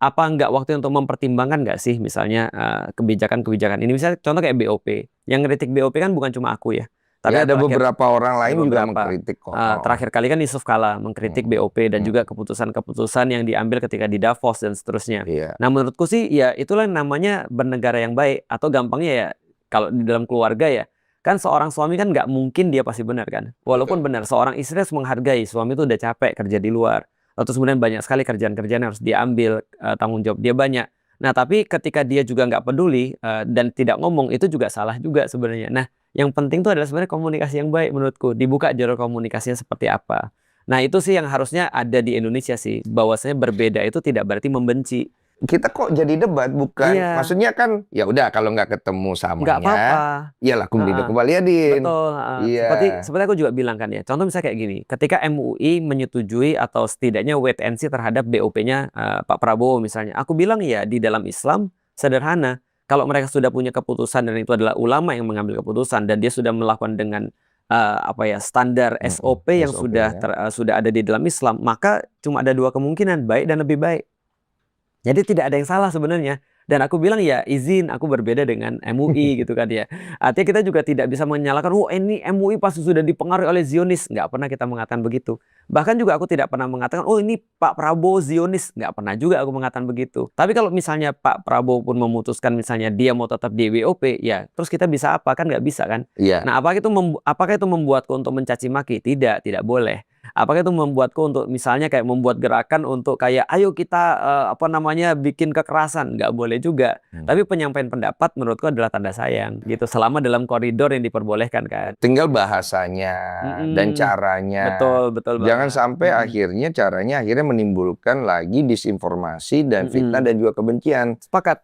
apa nggak waktu untuk mempertimbangkan nggak sih misalnya kebijakan-kebijakan ini? Misalnya contoh kayak BOP, yang ngeritik BOP kan bukan cuma aku ya, tapi Ya ada terakhir beberapa orang ada lain juga beberapa. mengkritik kok. Terakhir kali kan Yusuf Kala mengkritik BOP dan juga keputusan-keputusan yang diambil ketika di Davos dan seterusnya. Iya. Nah menurutku sih ya itulah yang namanya bernegara yang baik, atau gampangnya ya kalau di dalam keluarga ya, kan seorang suami kan nggak mungkin dia pasti benar kan. Walaupun benar, seorang istri harus menghargai suami itu udah capek kerja di luar. Terus kemudian banyak sekali kerjaan-kerjaan yang harus diambil, tanggung jawab dia banyak. Nah tapi ketika dia juga nggak peduli dan tidak ngomong, itu juga salah juga sebenarnya. Nah yang penting itu adalah sebenarnya komunikasi yang baik menurutku. Dibuka jalur komunikasinya seperti apa. Nah itu sih yang harusnya ada di Indonesia sih. Bahwasanya berbeda itu tidak berarti membenci. Kita kok jadi debat, bukan? Iya, Maksudnya kan, ya udah kalau nggak ketemu nggak apa-apa. samanya, ya lakum Heeh. dinukum waliyadin. Betul, Iya. seperti aku juga bilang kan ya. Contoh misalnya kayak gini, ketika MUI menyetujui atau setidaknya wait and see terhadap BOP-nya Pak Prabowo misalnya. Aku bilang ya di dalam Islam sederhana. Kalau mereka sudah punya keputusan dan itu adalah ulama yang mengambil keputusan dan dia sudah melakukan dengan standar SOP yang SOP sudah ya. sudah ada di dalam Islam, maka cuma ada dua kemungkinan, baik dan lebih baik. Jadi tidak ada yang salah sebenarnya. Dan aku bilang ya izin aku berbeda dengan MUI gitu kan ya. Artinya kita juga tidak bisa menyalahkan, oh ini MUI pasti sudah dipengaruhi oleh Zionis. Nggak pernah kita mengatakan begitu. Bahkan juga aku tidak pernah mengatakan, oh ini Pak Prabowo Zionis. Nggak pernah juga aku mengatakan begitu. Tapi kalau misalnya Pak Prabowo pun memutuskan misalnya dia mau tetap di BOP, ya terus kita bisa apa? Kan nggak bisa kan? Iya. Nah apakah itu membuatku untuk mencaci maki? Tidak boleh. Apakah itu membuatku untuk misalnya kayak membuat gerakan untuk kayak ayo kita bikin kekerasan? Nggak boleh juga. Tapi penyampaian pendapat menurutku adalah tanda sayang gitu, selama dalam koridor yang diperbolehkan kan. Tinggal bahasanya dan caranya. Betul Jangan banget. sampai akhirnya menimbulkan lagi disinformasi dan fitnah dan juga kebencian. Sepakat.